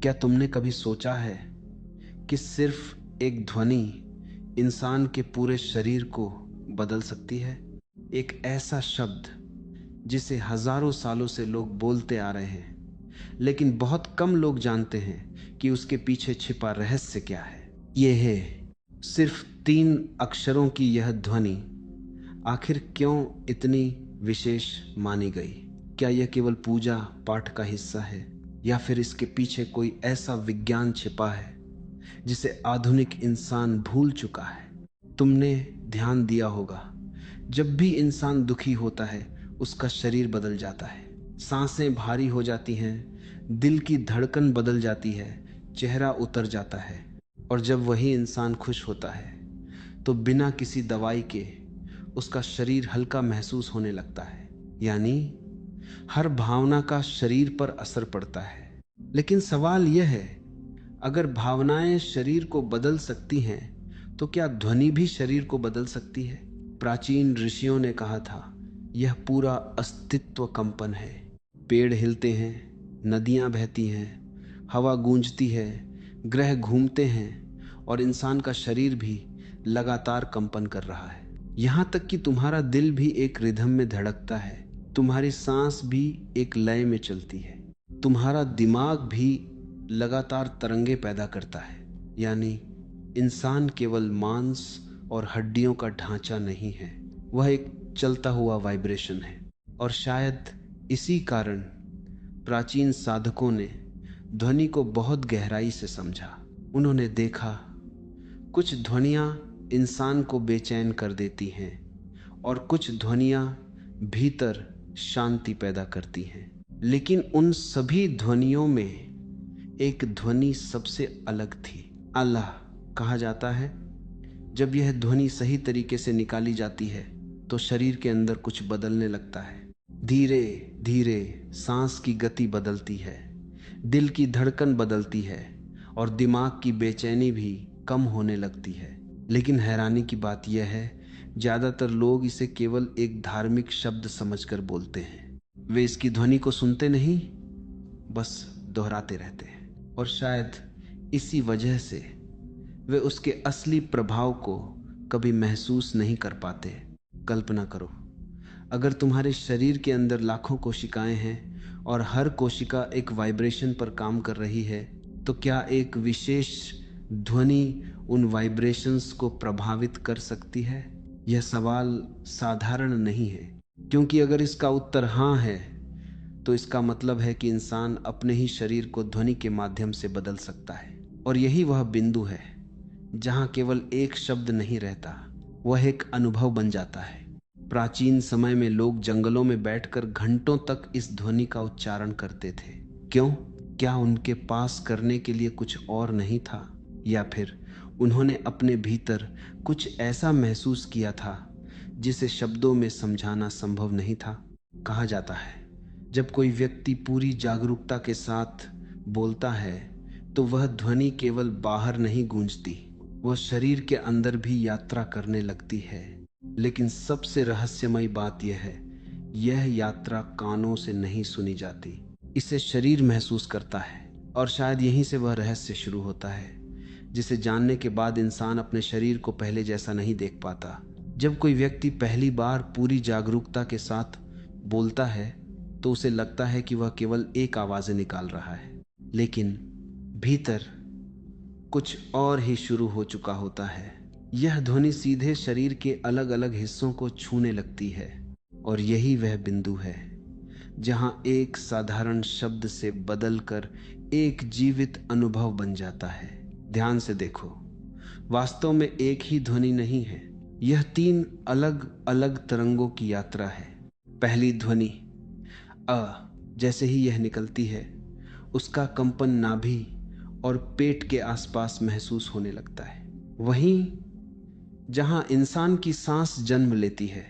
क्या तुमने कभी सोचा है कि सिर्फ एक ध्वनि इंसान के पूरे शरीर को बदल सकती है? एक ऐसा शब्द जिसे हजारों सालों से लोग बोलते आ रहे हैं, लेकिन बहुत कम लोग जानते हैं कि उसके पीछे छिपा रहस्य क्या है। यह है सिर्फ 3 अक्षरों की यह ध्वनि आखिर क्यों इतनी विशेष मानी गई? क्या यह केवल पूजा पाठ का हिस्सा है, या फिर इसके पीछे कोई ऐसा विज्ञान छिपा है जिसे आधुनिक इंसान भूल चुका है? तुमने ध्यान दिया होगा, जब भी इंसान दुखी होता है उसका शरीर बदल जाता है, सांसें भारी हो जाती हैं, दिल की धड़कन बदल जाती है, चेहरा उतर जाता है। और जब वही इंसान खुश होता है तो बिना किसी दवाई के उसका शरीर हल्का महसूस होने लगता है। यानी हर भावना का शरीर पर असर पड़ता है। लेकिन सवाल यह है, अगर भावनाएं शरीर को बदल सकती हैं तो क्या ध्वनि भी शरीर को बदल सकती है? प्राचीन ऋषियों ने कहा था, यह पूरा अस्तित्व कंपन है। पेड़ हिलते हैं, नदियां बहती हैं, हवा गूंजती है, ग्रह घूमते हैं और इंसान का शरीर भी लगातार कंपन कर रहा है। यहाँ तक कि तुम्हारा दिल भी एक रिदम में धड़कता है, तुम्हारी सांस भी एक लय में चलती है, तुम्हारा दिमाग भी लगातार तरंगे पैदा करता है। यानी इंसान केवल मांस और हड्डियों का ढांचा नहीं है, वह एक चलता हुआ वाइब्रेशन है। और शायद इसी कारण प्राचीन साधकों ने ध्वनि को बहुत गहराई से समझा। उन्होंने देखा, कुछ ध्वनियाँ इंसान को बेचैन कर देती हैं और कुछ ध्वनियाँ भीतर शांति पैदा करती हैं। लेकिन उन सभी ध्वनियों में एक ध्वनि सबसे अलग थी। अल्लाह कहा जाता है, जब यह ध्वनि सही तरीके से निकाली जाती है तो शरीर के अंदर कुछ बदलने लगता है। धीरे धीरे सांस की गति बदलती है, दिल की धड़कन बदलती है और दिमाग की बेचैनी भी कम होने लगती है। लेकिन हैरानी की बात यह है, ज़्यादातर लोग इसे केवल एक धार्मिक शब्द समझकर बोलते हैं। वे इसकी ध्वनि को सुनते नहीं, बस दोहराते रहते हैं। और शायद इसी वजह से वे उसके असली प्रभाव को कभी महसूस नहीं कर पाते। कल्पना करो, अगर तुम्हारे शरीर के अंदर लाखों कोशिकाएं हैं और हर कोशिका एक वाइब्रेशन पर काम कर रही है, तो क्या एक विशेष ध्वनि उन वाइब्रेशंस को प्रभावित कर सकती है? यह सवाल साधारण नहीं है, क्योंकि अगर इसका उत्तर हाँ है तो इसका मतलब है कि इंसान अपने ही शरीर को ध्वनि के माध्यम से बदल सकता है। और यही वह बिंदु है जहाँ केवल एक शब्द नहीं रहता, वह एक अनुभव बन जाता है। प्राचीन समय में लोग जंगलों में बैठकर घंटों तक इस ध्वनि का उच्चारण करते थे। क्यों? क्या उनके पास करने के लिए कुछ और नहीं था, या फिर उन्होंने अपने भीतर कुछ ऐसा महसूस किया था जिसे शब्दों में समझाना संभव नहीं था? कहा जाता है, जब कोई व्यक्ति पूरी जागरूकता के साथ बोलता है तो वह ध्वनि केवल बाहर नहीं गूंजती, वह शरीर के अंदर भी यात्रा करने लगती है। लेकिन सबसे रहस्यमयी बात यह है, यह यात्रा कानों से नहीं सुनी जाती, इसे शरीर महसूस करता है। और शायद यहीं से वह रहस्य शुरू होता है जिसे जानने के बाद इंसान अपने शरीर को पहले जैसा नहीं देख पाता। जब कोई व्यक्ति पहली बार पूरी जागरूकता के साथ बोलता है तो उसे लगता है कि वह केवल एक आवाज़ निकाल रहा है, लेकिन भीतर कुछ और ही शुरू हो चुका होता है। यह ध्वनि सीधे शरीर के अलग अलग हिस्सों को छूने लगती है, और यही वह बिंदु है जहां एक साधारण शब्द से बदलकर एक जीवित अनुभव बन जाता है। ध्यान से देखो, वास्तव में एक ही ध्वनि नहीं है, यह 3 अलग अलग तरंगों की यात्रा है। पहली ध्वनि अ, जैसे ही यह निकलती है उसका कंपन नाभि और पेट के आसपास महसूस होने लगता है। वहीं जहां इंसान की सांस जन्म लेती है,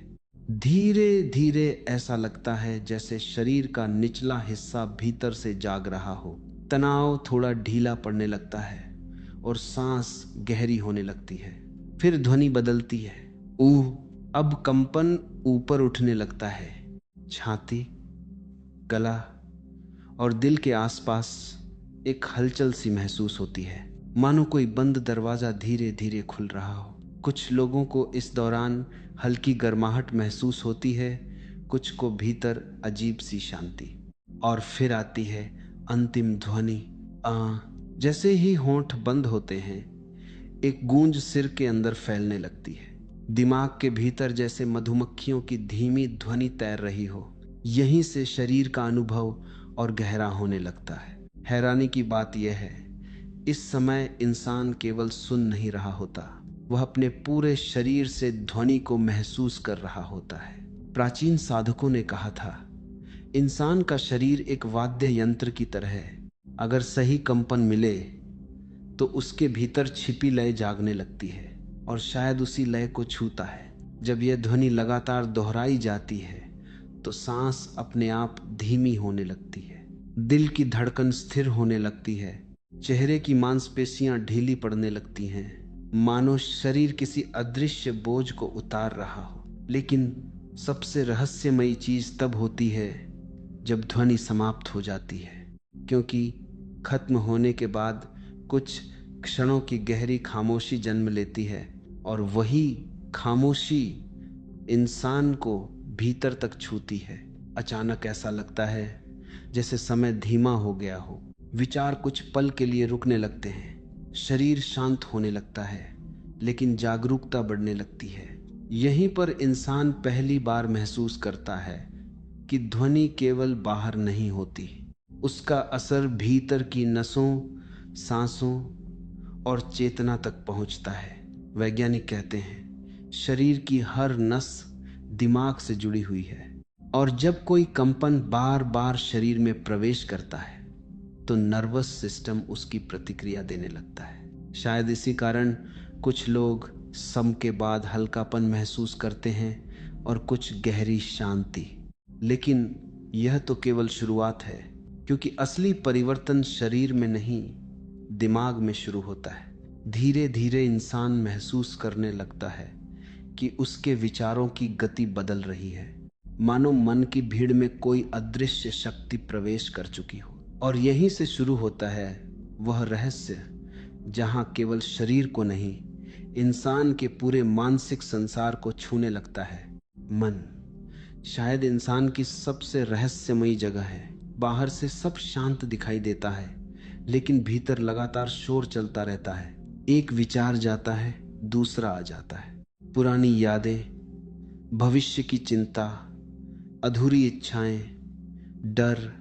धीरे धीरे ऐसा लगता है जैसे शरीर का निचला हिस्सा भीतर से जाग रहा हो। तनाव थोड़ा ढीला पड़ने लगता है और सांस गहरी होने लगती है। फिर ध्वनि बदलती है, ऊह। अब कंपन ऊपर उठने लगता है, छाती, गला और दिल के आसपास एक हलचल सी महसूस होती है, मानो कोई बंद दरवाजा धीरे धीरे खुल रहा हो। कुछ लोगों को इस दौरान हल्की गर्माहट महसूस होती है, कुछ को भीतर अजीब सी शांति। और फिर आती है अंतिम ध्वनि, आ। जैसे ही होंठ बंद होते हैं, एक गूंज सिर के अंदर फैलने लगती है। दिमाग के भीतर जैसे मधुमक्खियों की धीमी ध्वनि तैर रही हो। यहीं से शरीर का अनुभव और गहरा होने लगता है। हैरानी की बात यह है, इस समय इंसान केवल सुन नहीं रहा होता, वह अपने पूरे शरीर से ध्वनि को महसूस कर रहा होता है। प्राचीन साधकों ने कहा था, इंसान का शरीर एक वाद्य यंत्र की तरह है। अगर सही कंपन मिले तो उसके भीतर छिपी लय जागने लगती है और शायद उसी लय को छूता है। जब यह ध्वनि लगातार दोहराई जाती है तो सांस अपने आप धीमी होने लगती है, दिल की धड़कन स्थिर होने लगती है, चेहरे की मांसपेशियां ढीली पड़ने लगती हैं, मानो शरीर किसी अदृश्य बोझ को उतार रहा हो। लेकिन सबसे रहस्यमयी चीज तब होती है जब ध्वनि समाप्त हो जाती है, क्योंकि खत्म होने के बाद कुछ क्षणों की गहरी खामोशी जन्म लेती है और वही खामोशी इंसान को भीतर तक छूती है। अचानक ऐसा लगता है जैसे समय धीमा हो गया हो, विचार कुछ पल के लिए रुकने लगते हैं, शरीर शांत होने लगता है, लेकिन जागरूकता बढ़ने लगती है। यहीं पर इंसान पहली बार महसूस करता है कि ध्वनि केवल बाहर नहीं होती, उसका असर भीतर की नसों, सांसों और चेतना तक पहुंचता है। वैज्ञानिक कहते हैं, शरीर की हर नस दिमाग से जुड़ी हुई है और जब कोई कंपन बार बार शरीर में प्रवेश करता है तो नर्वस सिस्टम उसकी प्रतिक्रिया देने लगता है। शायद इसी कारण कुछ लोग सम के बाद हल्कापन महसूस करते हैं और कुछ गहरी शांति। लेकिन यह तो केवल शुरुआत है, क्योंकि असली परिवर्तन शरीर में नहीं, दिमाग में शुरू होता है। धीरे धीरे इंसान महसूस करने लगता है कि उसके विचारों की गति बदल रही है, मानो मन की भीड़ में कोई अदृश्य शक्ति प्रवेश कर चुकी हो। और यहीं से शुरू होता है वह रहस्य जहां केवल शरीर को नहीं, इंसान के पूरे मानसिक संसार को छूने लगता है। मन शायद इंसान की सबसे रहस्यमयी जगह है। बाहर से सब शांत दिखाई देता है, लेकिन भीतर लगातार शोर चलता रहता है। एक विचार जाता है, दूसरा आ जाता है। पुरानी यादें, भविष्य की चिंता, अधूरी इच्छाएं, डर,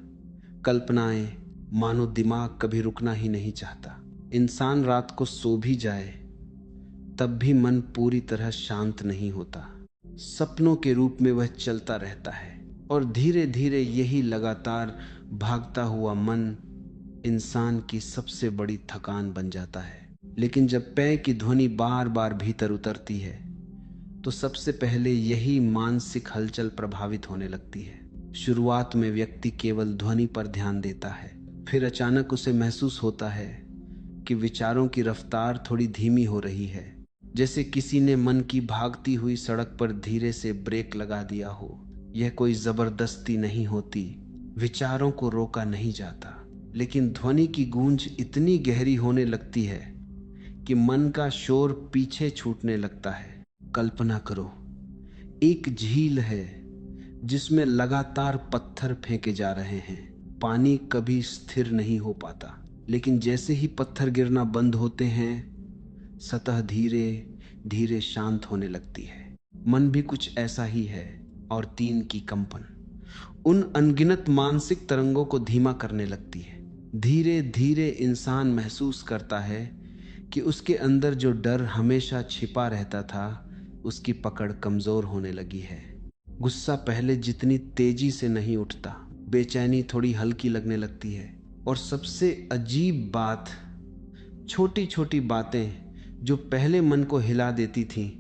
कल्पनाएं, मानो दिमाग कभी रुकना ही नहीं चाहता। इंसान रात को सो भी जाए तब भी मन पूरी तरह शांत नहीं होता। सपनों के रूप में वह चलता रहता है और धीरे धीरे यही लगातार भागता हुआ मन इंसान की सबसे बड़ी थकान बन जाता है। लेकिन जब पैर की ध्वनि बार बार भीतर उतरती है तो सबसे पहले यही मानसिक हलचल प्रभावित होने लगती है। शुरुआत में व्यक्ति केवल ध्वनि पर ध्यान देता है, फिर अचानक उसे महसूस होता है कि विचारों की रफ्तार थोड़ी धीमी हो रही है, जैसे किसी ने मन की भागती हुई सड़क पर धीरे से ब्रेक लगा दिया हो। यह कोई जबरदस्ती नहीं होती, विचारों को रोका नहीं जाता, लेकिन ध्वनि की गूंज इतनी गहरी होने लगती है कि मन का शोर पीछे छूटने लगता है। कल्पना करो, एक झील है जिसमें लगातार पत्थर फेंके जा रहे हैं। पानी कभी स्थिर नहीं हो पाता, लेकिन जैसे ही पत्थर गिरना बंद होते हैं, सतह धीरे धीरे शांत होने लगती है। मन भी कुछ ऐसा ही है, और तीन की कंपन उन अनगिनत मानसिक तरंगों को धीमा करने लगती है। धीरे धीरे इंसान महसूस करता है कि उसके अंदर जो डर हमेशा छिपा रहता था, उसकी पकड़ कमजोर होने लगी है। गुस्सा पहले जितनी तेजी से नहीं उठता, बेचैनी थोड़ी हल्की लगने लगती है, और सबसे अजीब बात, छोटी छोटी बातें जो पहले मन को हिला देती थीं,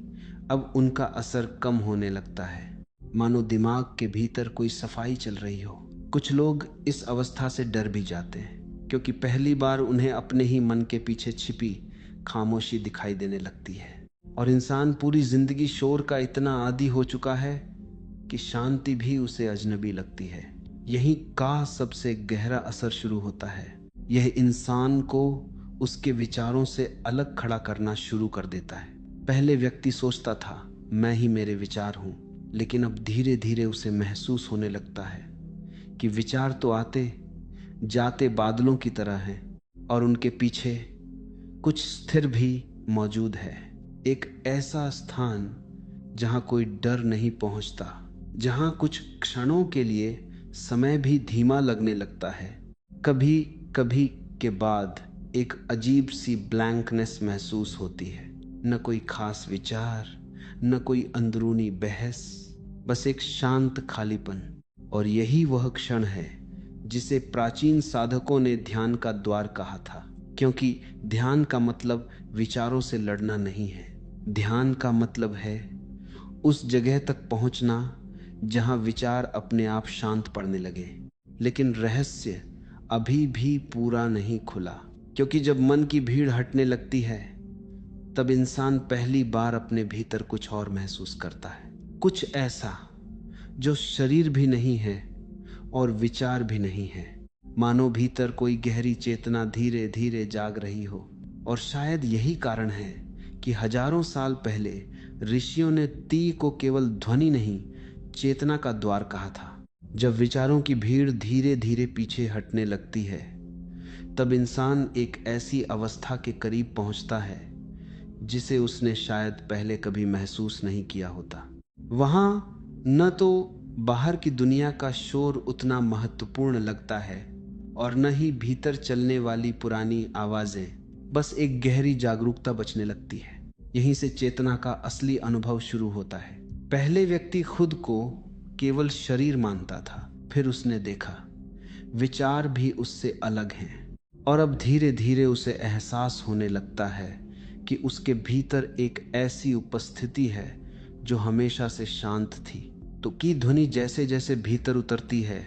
अब उनका असर कम होने लगता है, मानो दिमाग के भीतर कोई सफाई चल रही हो। कुछ लोग इस अवस्था से डर भी जाते हैं, क्योंकि पहली बार उन्हें अपने ही मन के पीछे छिपी खामोशी दिखाई देने लगती है। और इंसान पूरी जिंदगी शोर का इतना आदी हो चुका है कि शांति भी उसे अजनबी लगती है। यही का सबसे गहरा असर शुरू होता है। यह इंसान को उसके विचारों से अलग खड़ा करना शुरू कर देता है। पहले व्यक्ति सोचता था मैं ही मेरे विचार हूं, लेकिन अब धीरे धीरे उसे महसूस होने लगता है कि विचार तो आते जाते बादलों की तरह हैं और उनके पीछे कुछ स्थिर भी मौजूद है। एक ऐसा स्थान जहां कोई डर नहीं पहुंचता, जहां कुछ क्षणों के लिए समय भी धीमा लगने लगता है। कभी कभी के बाद एक अजीब सी ब्लैंकनेस महसूस होती है। न कोई खास विचार, न कोई अंदरूनी बहस, बस एक शांत खालीपन। और यही वह क्षण है जिसे प्राचीन साधकों ने ध्यान का द्वार कहा था, क्योंकि ध्यान का मतलब विचारों से लड़ना नहीं है। ध्यान का मतलब है उस जगह तक पहुंचना जहां विचार अपने आप शांत पड़ने लगे। लेकिन रहस्य अभी भी पूरा नहीं खुला, क्योंकि जब मन की भीड़ हटने लगती है तब इंसान पहली बार अपने भीतर कुछ और महसूस करता है। कुछ ऐसा जो शरीर भी नहीं है और विचार भी नहीं है। मानो भीतर कोई गहरी चेतना धीरे धीरे जाग रही हो। और शायद यही कारण है कि हजारों साल पहले ऋषियों ने ती को केवल ध्वनि नहीं, चेतना का द्वार कहा था। जब विचारों की भीड़ धीरे धीरे पीछे हटने लगती है तब इंसान एक ऐसी अवस्था के करीब पहुंचता है जिसे उसने शायद पहले कभी महसूस नहीं किया होता। वहां न तो बाहर की दुनिया का शोर उतना महत्वपूर्ण लगता है और न ही भीतर चलने वाली पुरानी आवाजें, बस एक गहरी जागरूकता बचने लगती है। यहीं से चेतना का असली अनुभव शुरू होता है। पहले व्यक्ति खुद को केवल शरीर मानता था, फिर उसने देखा विचार भी उससे अलग हैं। और अब धीरे धीरे उसे एहसास होने लगता है कि उसके भीतर एक ऐसी उपस्थिति है जो हमेशा से शांत थी। तो की ध्वनि जैसे जैसे भीतर उतरती है,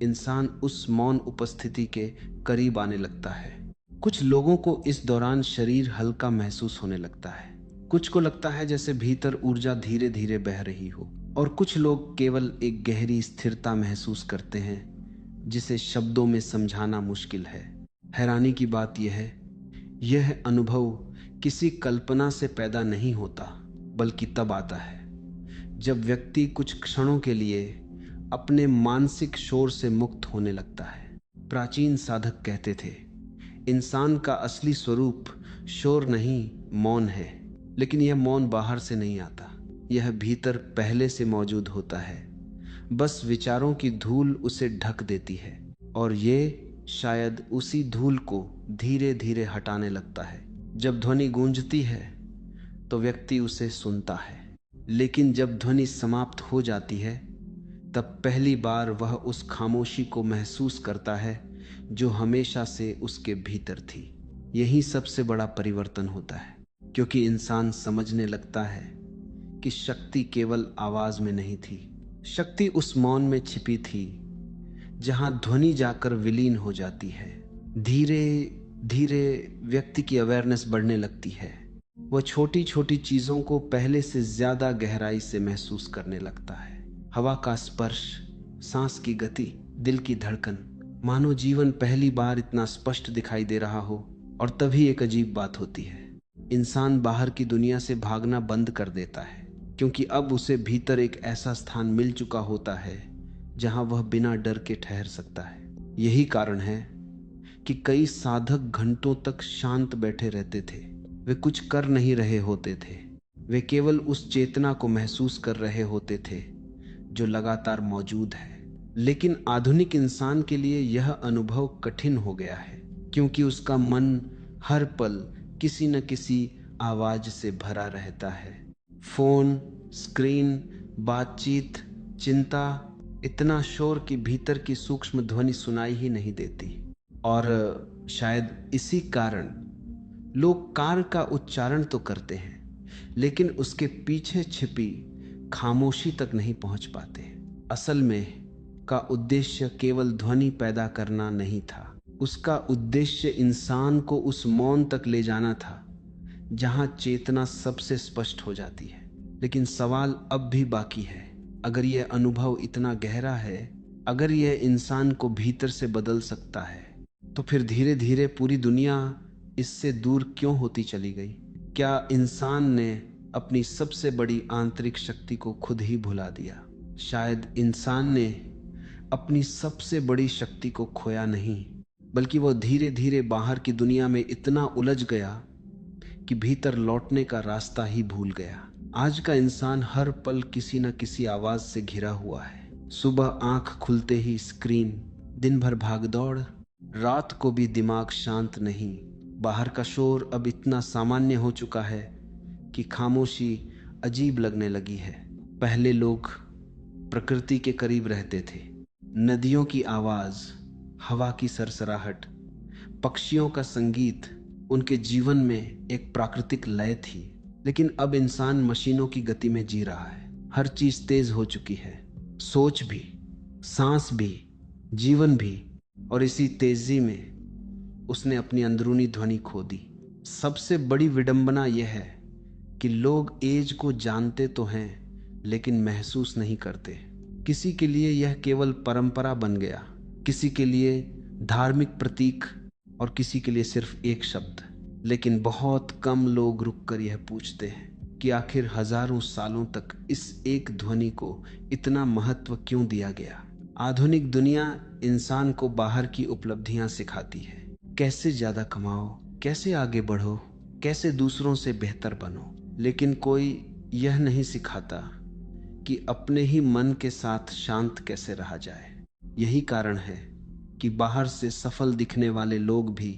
इंसान उस मौन उपस्थिति के करीब आने लगता है। कुछ लोगों को इस दौरान शरीर हल्का महसूस होने लगता है, कुछ को लगता है जैसे भीतर ऊर्जा धीरे धीरे बह रही हो, और कुछ लोग केवल एक गहरी स्थिरता महसूस करते हैं जिसे शब्दों में समझाना मुश्किल है। हैरानी की बात यह अनुभव किसी कल्पना से पैदा नहीं होता, बल्कि तब आता है जब व्यक्ति कुछ क्षणों के लिए अपने मानसिक शोर से मुक्त होने लगता है। प्राचीन साधक कहते थे इंसान का असली स्वरूप शोर नहीं, मौन है। लेकिन यह मौन बाहर से नहीं आता, यह भीतर पहले से मौजूद होता है। बस विचारों की धूल उसे ढक देती है और ये शायद उसी धूल को धीरे धीरे हटाने लगता है। जब ध्वनि गूंजती है तो व्यक्ति उसे सुनता है, लेकिन जब ध्वनि समाप्त हो जाती है तब पहली बार वह उस खामोशी को महसूस करता है जो हमेशा से उसके भीतर थी। यही सबसे बड़ा परिवर्तन होता है, क्योंकि इंसान समझने लगता है कि शक्ति केवल आवाज में नहीं थी, शक्ति उस मौन में छिपी थी जहां ध्वनि जाकर विलीन हो जाती है। धीरे धीरे व्यक्ति की अवेयरनेस बढ़ने लगती है। वह छोटी छोटी चीजों को पहले से ज्यादा गहराई से महसूस करने लगता है। हवा का स्पर्श, सांस की गति, दिल की धड़कन, मानो जीवन पहली बार इतना स्पष्ट दिखाई दे रहा हो। और तभी एक अजीब बात होती है, इंसान बाहर की दुनिया से भागना बंद कर देता है, क्योंकि अब उसे भीतर एक ऐसा स्थान मिल चुका होता है जहां वह बिना डर के ठहर सकता है। यही कारण है कि कई साधक घंटों तक शांत बैठे रहते थे। वे कुछ कर नहीं रहे होते थे, वे केवल उस चेतना को महसूस कर रहे होते थे जो लगातार मौजूद है। लेकिन आधुनिक इंसान के लिए यह अनुभव कठिन हो गया है, क्योंकि उसका मन हर पल किसी न किसी आवाज से भरा रहता है। फोन, स्क्रीन, बातचीत, चिंता, इतना शोर कि भीतर की सूक्ष्म ध्वनि सुनाई ही नहीं देती। और शायद इसी कारण लोग कार का उच्चारण तो करते हैं, लेकिन उसके पीछे छिपी खामोशी तक नहीं पहुंच पाते। असल में का उद्देश्य केवल ध्वनि पैदा करना नहीं था, उसका उद्देश्य इंसान को उस मौन तक ले जाना था जहां चेतना सबसे स्पष्ट हो जाती है। लेकिन सवाल अब भी बाकी है, अगर यह अनुभव इतना गहरा है, अगर यह इंसान को भीतर से बदल सकता है, तो फिर धीरे धीरे पूरी दुनिया इससे दूर क्यों होती चली गई? क्या इंसान ने अपनी सबसे बड़ी आंतरिक शक्ति को खुद ही भुला दिया? शायद इंसान ने अपनी सबसे बड़ी शक्ति को खोया नहीं, बल्कि वो धीरे धीरे बाहर की दुनिया में इतना उलझ गया कि भीतर लौटने का रास्ता ही भूल गया। आज का इंसान हर पल किसी न किसी आवाज से घिरा हुआ है। सुबह आंख खुलते ही स्क्रीन, दिन भर भागदौड़, रात को भी दिमाग शांत नहीं। बाहर का शोर अब इतना सामान्य हो चुका है कि खामोशी अजीब लगने लगी है। पहले लोग प्रकृति के करीब रहते थे। नदियों की आवाज, हवा की सरसराहट, पक्षियों का संगीत उनके जीवन में एक प्राकृतिक लय थी। लेकिन अब इंसान मशीनों की गति में जी रहा है। हर चीज तेज हो चुकी है, सोच भी, सांस भी, जीवन भी। और इसी तेजी में उसने अपनी अंदरूनी ध्वनि खो दी। सबसे बड़ी विडंबना यह है कि लोग एज को जानते तो हैं लेकिन महसूस नहीं करते। किसी के लिए यह केवल परंपरा बन गया, किसी के लिए धार्मिक प्रतीक और किसी के लिए सिर्फ एक शब्द। लेकिन बहुत कम लोग रुककर यह पूछते हैं कि आखिर हजारों सालों तक इस एक ध्वनि को इतना महत्व क्यों दिया गया। आधुनिक दुनिया इंसान को बाहर की उपलब्धियां सिखाती है, कैसे ज्यादा कमाओ, कैसे आगे बढ़ो, कैसे दूसरों से बेहतर बनो। लेकिन कोई यह नहीं सिखाता कि अपने ही मन के साथ शांत कैसे रहा जाए। यही कारण है कि बाहर से सफल दिखने वाले लोग भी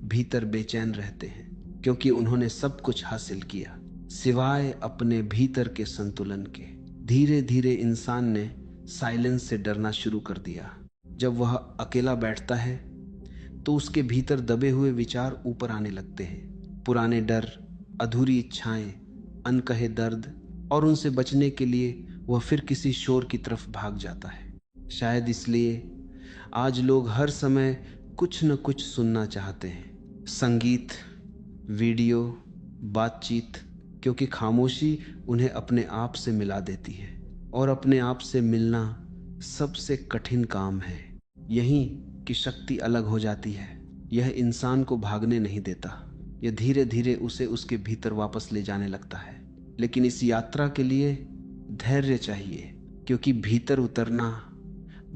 भीतर बेचैन रहते हैं, क्योंकि उन्होंने सब कुछ हासिल किया सिवाय अपने भीतर के संतुलन के। धीरे धीरे इंसान ने साइलेंस से डरना शुरू कर दिया। जब वह अकेला बैठता है तो उसके भीतर दबे हुए विचार ऊपर आने लगते हैं। पुराने डर, अधूरी इच्छाएं, अनकहे दर्द, और उनसे बचने के लिए वह फिर किसी शोर की तरफ भाग जाता है। शायद इसलिए आज लोग हर समय कुछ न कुछ सुनना चाहते हैं। संगीत, वीडियो, बातचीत, क्योंकि खामोशी उन्हें अपने आप से मिला देती है। और अपने आप से मिलना सबसे कठिन काम है। यहीं की शक्ति अलग हो जाती है। यह इंसान को भागने नहीं देता, यह धीरे धीरे उसे उसके भीतर वापस ले जाने लगता है। लेकिन इस यात्रा के लिए धैर्य चाहिए, क्योंकि भीतर उतरना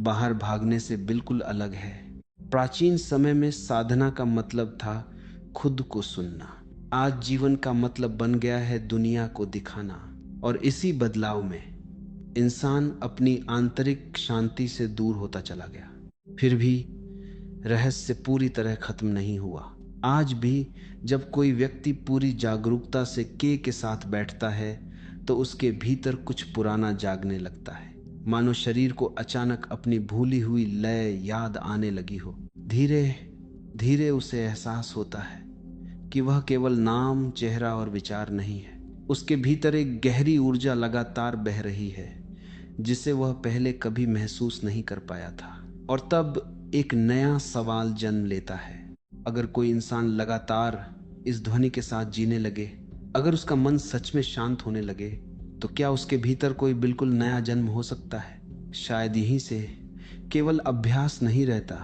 बाहर भागने से बिल्कुल अलग है। प्राचीन समय में साधना का मतलब था खुद को सुनना। आज जीवन का मतलब बन गया है दुनिया को दिखाना। और इसी बदलाव में इंसान अपनी आंतरिक शांति से दूर होता चला गया। फिर भी रहस्य पूरी तरह खत्म नहीं हुआ। आज भी जब कोई व्यक्ति पूरी जागरूकता से के साथ बैठता है तो उसके भीतर कुछ पुराना जागने लगता है, मानो शरीर को अचानक अपनी भूली हुई लय याद आने लगी हो। धीरे धीरे उसे एहसास होता है कि वह केवल नाम, चेहरा और विचार नहीं है। उसके भीतर एक गहरी ऊर्जा लगातार बह रही है जिसे वह पहले कभी महसूस नहीं कर पाया था। और तब एक नया सवाल जन्म लेता है। अगर कोई इंसान लगातार इस ध्वनि के साथ जीने लगे, अगर उसका मन सच में शांत होने लगे, तो क्या उसके भीतर कोई बिल्कुल नया जन्म हो सकता है? शायद यहीं से केवल अभ्यास नहीं रहता,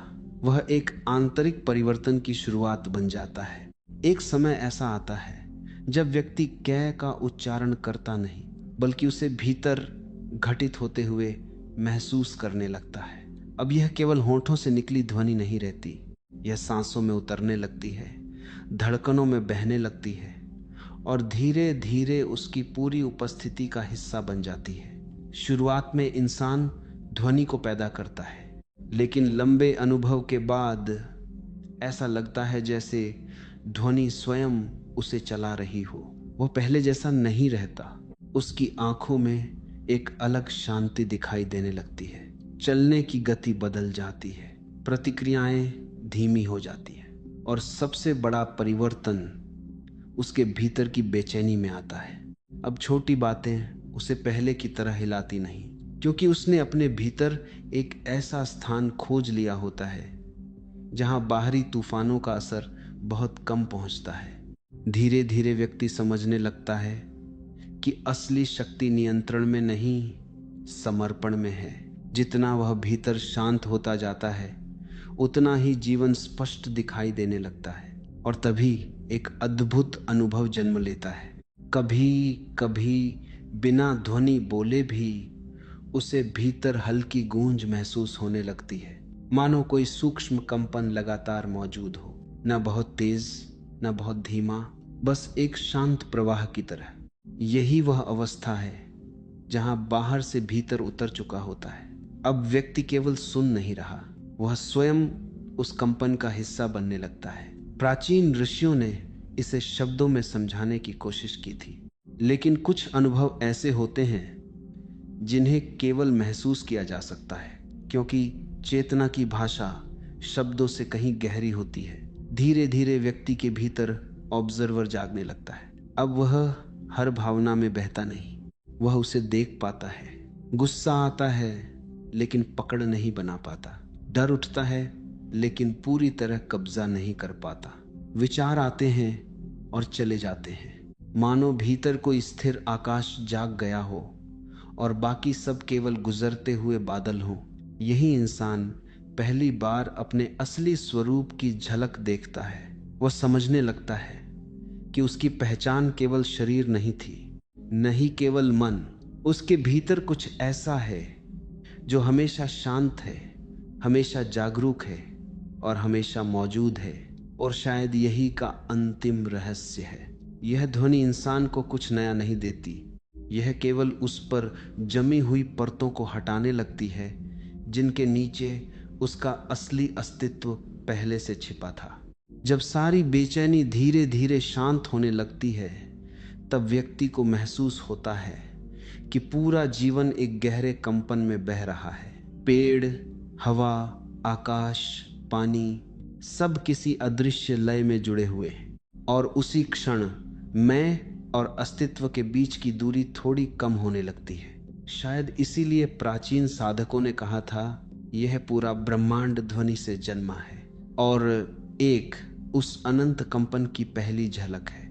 वह एक आंतरिक परिवर्तन की शुरुआत बन जाता है। एक समय ऐसा आता है जब व्यक्ति कै का उच्चारण करता नहीं, बल्कि उसे भीतर घटित होते हुए महसूस करने लगता है। अब यह केवल होठों से निकली ध्वनि नहीं रहती, यह सांसों में उतरने लगती है, धड़कनों में बहने लगती है और धीरे धीरे उसकी पूरी उपस्थिति का हिस्सा बन जाती है। शुरुआत में इंसान ध्वनि को पैदा करता है, लेकिन लंबे अनुभव के बाद ऐसा लगता है जैसे ध्वनि स्वयं उसे चला रही हो। वह पहले जैसा नहीं रहता। उसकी आंखों में एक अलग शांति दिखाई देने लगती है, चलने की गति बदल जाती है, प्रतिक्रियाएं धीमी हो जाती है और सबसे बड़ा परिवर्तन उसके भीतर की बेचैनी में आता है। अब छोटी बातें उसे पहले की तरह हिलाती नहीं, क्योंकि उसने अपने भीतर एक ऐसा स्थान खोज लिया होता है जहां बाहरी तूफानों का असर बहुत कम पहुंचता है। धीरे धीरे व्यक्ति समझने लगता है कि असली शक्ति नियंत्रण में नहीं, समर्पण में है। जितना वह भीतर शांत होता जाता है, उतना ही जीवन स्पष्ट दिखाई देने लगता है और तभी एक अद्भुत अनुभव जन्म लेता है। कभी कभी बिना ध्वनि बोले भी उसे भीतर हल्की गूंज महसूस होने लगती है, मानो कोई सूक्ष्म कंपन लगातार मौजूद हो, न बहुत तेज न बहुत धीमा, बस एक शांत प्रवाह की तरह। यही वह अवस्था है जहां बाहर से भीतर उतर चुका होता है। अब व्यक्ति केवल सुन नहीं रहा, वह स्वयं उस कंपन का हिस्सा बनने लगता है। प्राचीन ऋषियों ने इसे शब्दों में समझाने की कोशिश की थी, लेकिन कुछ अनुभव ऐसे होते हैं जिन्हें केवल महसूस किया जा सकता है, क्योंकि चेतना की भाषा शब्दों से कहीं गहरी होती है। धीरे धीरे व्यक्ति के भीतर ऑब्जर्वर जागने लगता है। अब वह हर भावना में बहता नहीं, वह उसे देख पाता है। गुस्सा आता है लेकिन पकड़ नहीं बना पाता, डर उठता है लेकिन पूरी तरह कब्जा नहीं कर पाता। विचार आते हैं और चले जाते हैं, मानो भीतर कोई स्थिर आकाश जाग गया हो और बाकी सब केवल गुजरते हुए बादल हों। यही इंसान पहली बार अपने असली स्वरूप की झलक देखता है। वह समझने लगता है कि उसकी पहचान केवल शरीर नहीं थी, नहीं केवल मन। उसके भीतर कुछ ऐसा है जो हमेशा शांत है, हमेशा जागरूक है और हमेशा मौजूद है। और शायद यही का अंतिम रहस्य है। यह ध्वनि इंसान को कुछ नया नहीं देती, यह केवल उस पर जमी हुई परतों को हटाने लगती है जिनके नीचे उसका असली अस्तित्व पहले से छिपा था। जब सारी बेचैनी धीरे धीरे शांत होने लगती है, तब व्यक्ति को महसूस होता है कि पूरा जीवन एक गहरे कंपन में बह रहा है। पेड़, हवा, आकाश, पानी, सब किसी अदृश्य लय में जुड़े हुए हैं। और उसी क्षण मैं और अस्तित्व के बीच की दूरी थोड़ी कम होने लगती है। शायद इसीलिए प्राचीन साधकों ने कहा था, यह पूरा ब्रह्मांड ध्वनि से जन्मा है और एक उस अनंत कंपन की पहली झलक है।